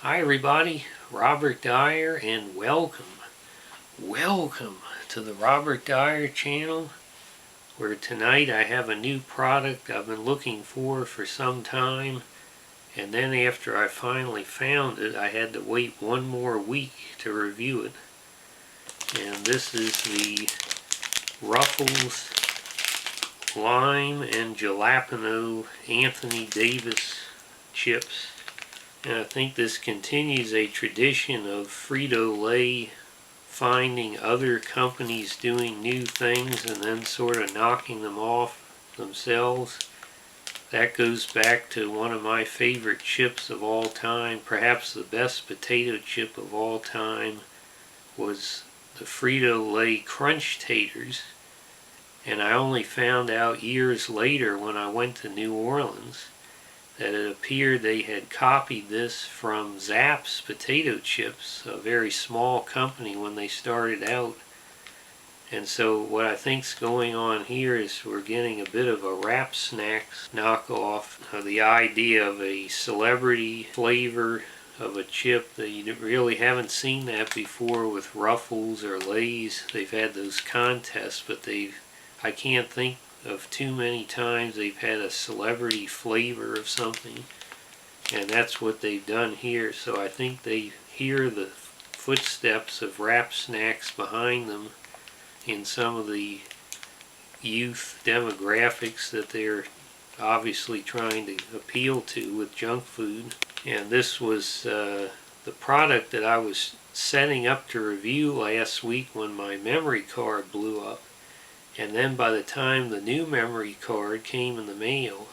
Hi everybody, Robert Dyer, and welcome to the Robert Dyer channel, where tonight I have a new product I've been looking for some time, and then after I finally found it I had to wait one more week to review it. And this is the Ruffles Lime and Jalapeno Anthony Davis chips. And I think this continues a tradition of Frito Lay finding other companies doing new things and then sort of knocking them off themselves. That goes back to one of my favorite chips of all time. Perhaps the best potato chip of all time was the Frito Lay Crunch Taters. And I only found out years later when I went to New Orleans that it appeared they had copied this from Zapp's potato chips, a very small company when they started out. And so what I think's going on here is we're getting a bit of a Wrap Snacks knockoff. The idea of a celebrity flavor of a chip that you really haven't seen that before with Ruffles or Lay's. They've had those contests, but I can't think of too many times they've had a celebrity flavor of something, and that's what they've done here. So I think they hear the footsteps of Wrap Snacks behind them in some of the youth demographics that they're obviously trying to appeal to with junk food. And this was the product that I was setting up to review last week when my memory card blew up. And then by the time the new memory card came in the mail,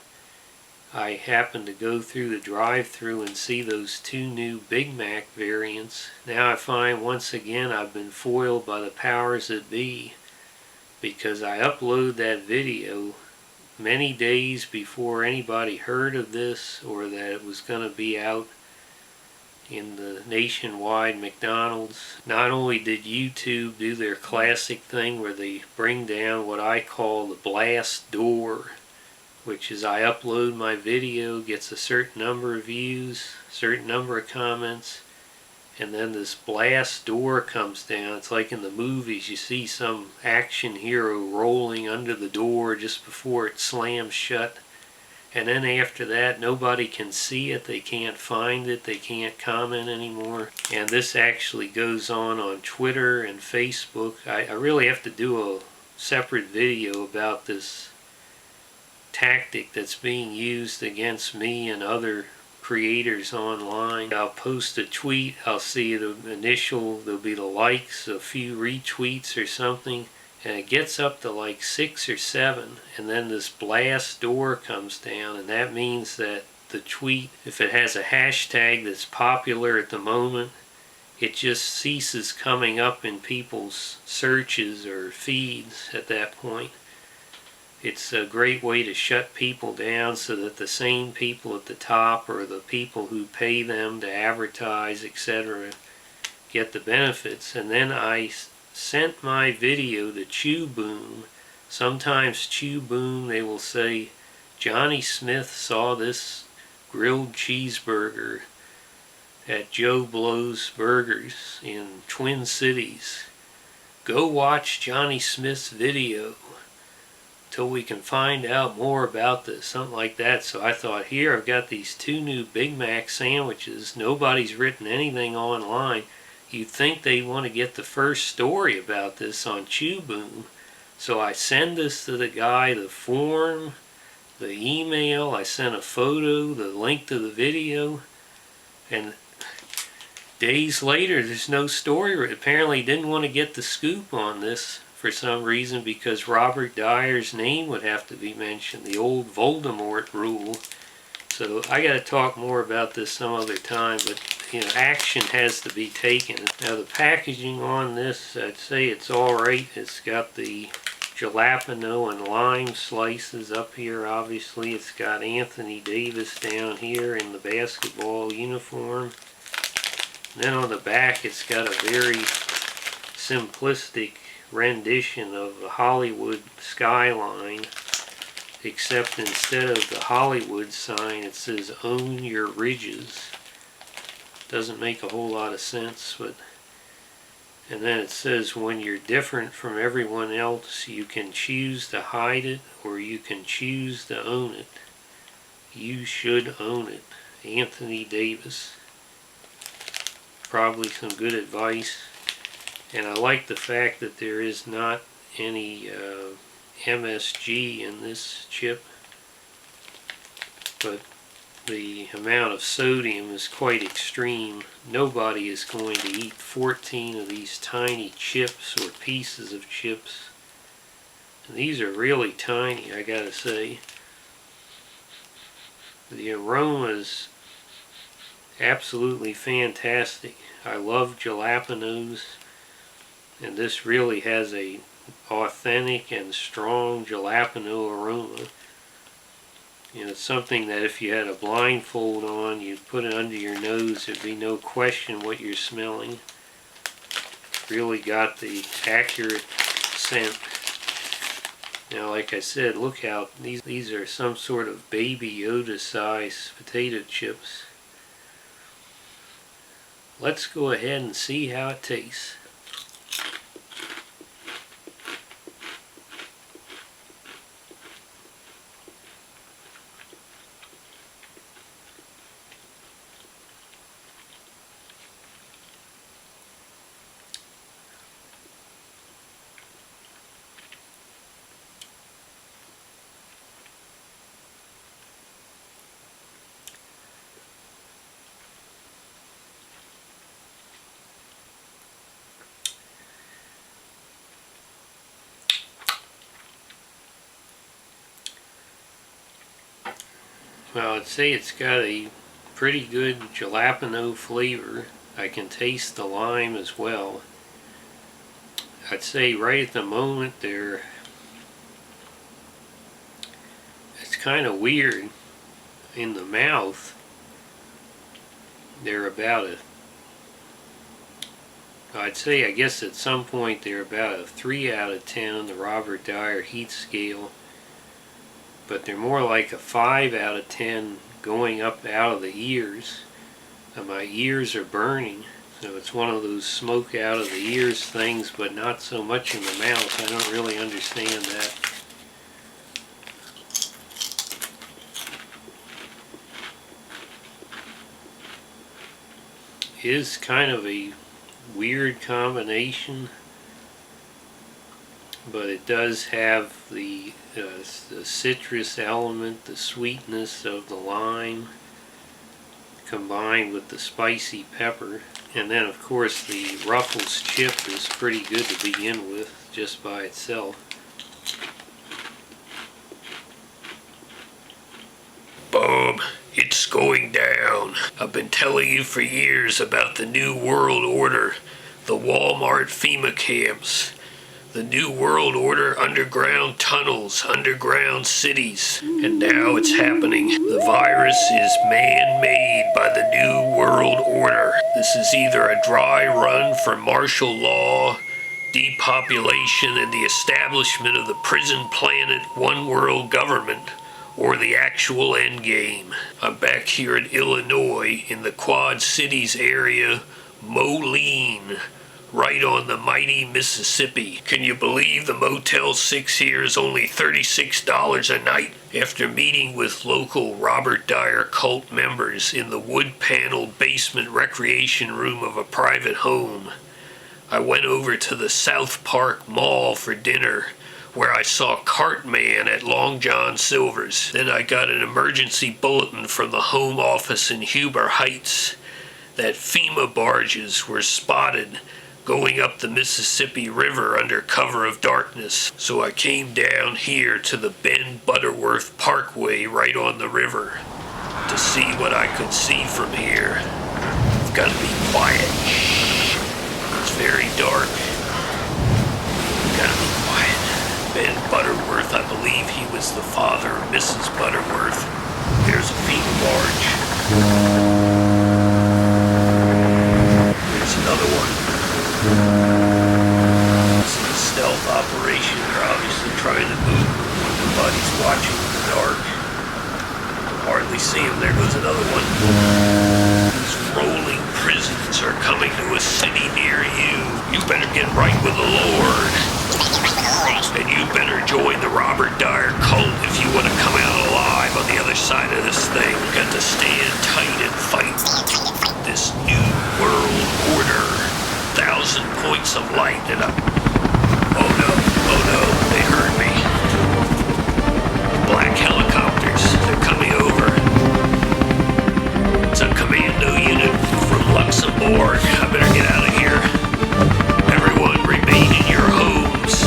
I happened to go through the drive-thru and see those two new Big Mac variants. Now I find once again I've been foiled by the powers that be, because I uploaded that video many days before anybody heard of this or that it was going to be out in the nationwide McDonald's. Not only did YouTube do their classic thing where they bring down what I call the blast door, which is I upload my video, gets a certain number of views, certain number of comments, and then this blast door comes down. It's like in the movies, you see some action hero rolling under the door just before it slams shut. And then after that, nobody can see it, they can't find it, they can't comment anymore. And this actually goes on Twitter and Facebook. I really have to do a separate video about this tactic that's being used against me and other creators online. I'll post a tweet, I'll see the initial, there'll be the likes, a few retweets or something, and it gets up to like 6 or 7, and then this blast door comes down, and that means that the tweet, if it has a hashtag that's popular at the moment, it just ceases coming up in people's searches or feeds at that point. It's a great way to shut people down so that the same people at the top or the people who pay them to advertise, etc., get the benefits. And then I sent my video to Chew Boom. Sometimes Chew Boom, they will say, Johnny Smith saw this grilled cheeseburger at Joe Blow's Burgers in Twin Cities. Go watch Johnny Smith's video till we can find out more about this, something like that. So I thought, here I've got these two new Big Mac sandwiches. Nobody's written anything online. You'd think they want to get the first story about this on Chew Boom. So I send this to the guy, the form, the email, I sent a photo, the link to the video, and days later there's no story. Apparently he didn't want to get the scoop on this for some reason, because Robert Dyer's name would have to be mentioned, the old Voldemort rule. So I got to talk more about this some other time, but action has to be taken. Now the packaging on this, I'd say it's alright. It's got the jalapeno and lime slices up here, obviously. It's got Anthony Davis down here in the basketball uniform. And then on the back it's got a very simplistic rendition of the Hollywood skyline, except instead of the Hollywood sign it says "Own Your Ridges." Doesn't make a whole lot of sense, but... And then it says, when you're different from everyone else, you can choose to hide it or you can choose to own it. You should own it. Anthony Davis. Probably some good advice. And I like the fact that there is not any MSG in this chip. But the amount of sodium is quite extreme. Nobody is going to eat 14 of these tiny chips or pieces of chips. And these are really tiny, I gotta say. The aroma is absolutely fantastic. I love jalapenos, and this really has a authentic and strong jalapeno aroma. You know, it's something that if you had a blindfold on, you'd put it under your nose, there'd be no question what you're smelling. Really got the accurate scent. Now, like I said, look how these are some sort of baby Yoda size potato chips. Let's go ahead and see how it tastes. Well, I'd say it's got a pretty good jalapeno flavor. I can taste the lime as well. I'd say right at the moment it's kind of weird in the mouth. They're about I'd say, I guess at some point they're about a 3 out of 10 on the Robert Dyer heat scale. But they're more like a 5 out of 10 going up out of the ears. And my ears are burning, so it's one of those smoke out of the ears things, but not so much in the mouth. I don't really understand that. It is kind of a weird combination, but it does have the citrus element, the sweetness of the lime, combined with the spicy pepper. And then of course the Ruffles chip is pretty good to begin with, just by itself. Bob, it's going down. I've been telling you for years about the New World Order, the Walmart FEMA camps. The New World Order underground tunnels, underground cities, and now it's happening. The virus is man-made by the New World Order. This is either a dry run for martial law, depopulation, and the establishment of the prison planet one world government, or the actual endgame. I'm back here in Illinois, in the Quad Cities area, Moline, right on the mighty Mississippi. Can you believe the Motel 6 here is only $36 a night? After meeting with local Robert Dyer cult members in the wood-paneled basement recreation room of a private home, I went over to the South Park Mall for dinner, where I saw Cartman at Long John Silver's. Then I got an emergency bulletin from the home office in Huber Heights that FEMA barges were spotted going up the Mississippi River under cover of darkness. So I came down here to the Ben Butterworth Parkway right on the river to see what I could see from here. I've got to be quiet. It's very dark. I've got to be quiet. Ben Butterworth, I believe he was the father of Mrs. Butterworth. There's a FEMA barge. There's another one. This is a stealth operation. They're obviously trying to move. Nobody's watching in the dark. Hardly see him. There goes another one. He's rolling some light that I'm... Oh no, they heard me. Black helicopters, they're coming over. It's a commando unit from Luxembourg. I better get out of here. Everyone remain in your homes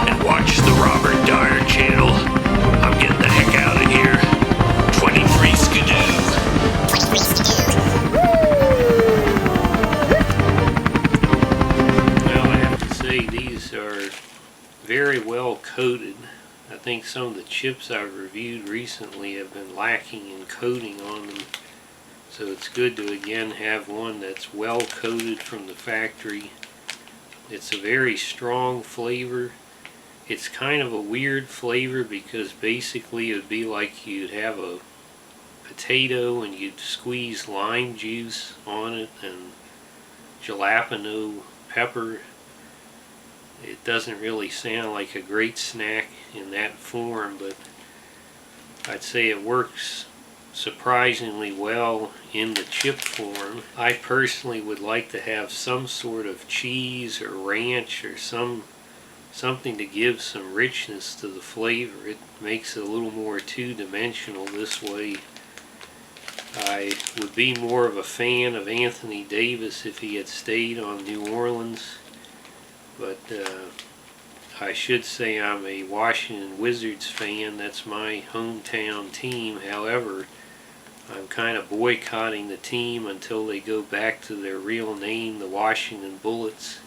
and watch the Robert Dyer channel. I'm getting the heck out of here. 23 skidoo. 23 skidoo. Well, I have to say these are very well coated. I think some of the chips I've reviewed recently have been lacking in coating on them. So it's good to again have one that's well coated from the factory. It's a very strong flavor. It's kind of a weird flavor because basically it would be like you'd have a potato and you'd squeeze lime juice on it and jalapeno pepper. It doesn't really sound like a great snack in that form, but I'd say it works surprisingly well in the chip form. I personally would like to have some sort of cheese or ranch or something to give some richness to the flavor. It makes it a little more two-dimensional this way. I would be more of a fan of Anthony Davis if he had stayed on New Orleans, but I should say I'm a Washington Wizards fan. That's my hometown team. However, I'm kind of boycotting the team until they go back to their real name, the Washington Bullets.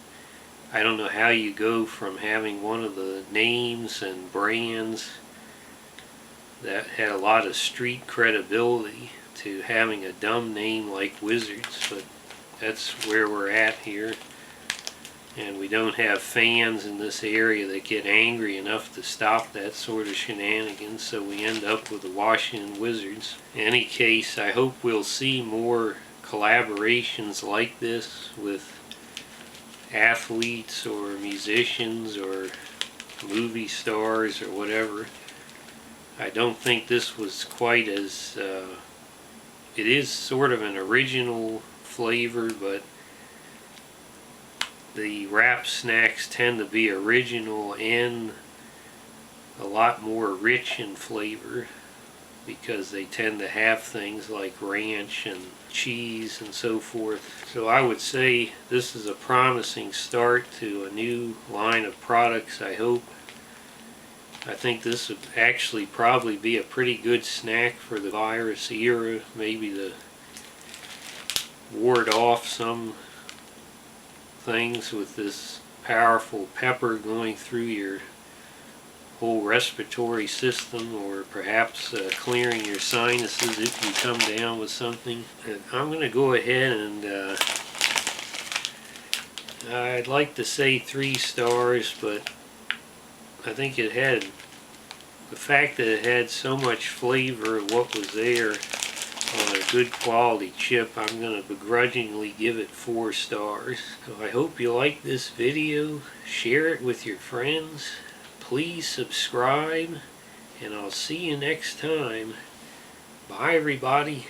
I don't know how you go from having one of the names and brands that had a lot of street credibility to having a dumb name like Wizards, but that's where we're at here. And we don't have fans in this area that get angry enough to stop that sort of shenanigans, so we end up with the Washington Wizards. In any case, I hope we'll see more collaborations like this with athletes or musicians or movie stars or whatever. I don't think this was quite as... it is sort of an original flavor, but the wrap snacks tend to be original and a lot more rich in flavor because they tend to have things like ranch and cheese and so forth. So I would say this is a promising start to a new line of products, I hope. I think this would actually probably be a pretty good snack for the virus era, maybe to ward off some things with this powerful pepper going through your whole respiratory system, or perhaps clearing your sinuses if you come down with something. And I'm going to go ahead and I'd like to say 3 stars, but I think it had, the fact that it had so much flavor of what was there on a good quality chip, I'm going to begrudgingly give it 4 stars. So I hope you like this video. Share it with your friends. Please subscribe, and I'll see you next time. Bye everybody.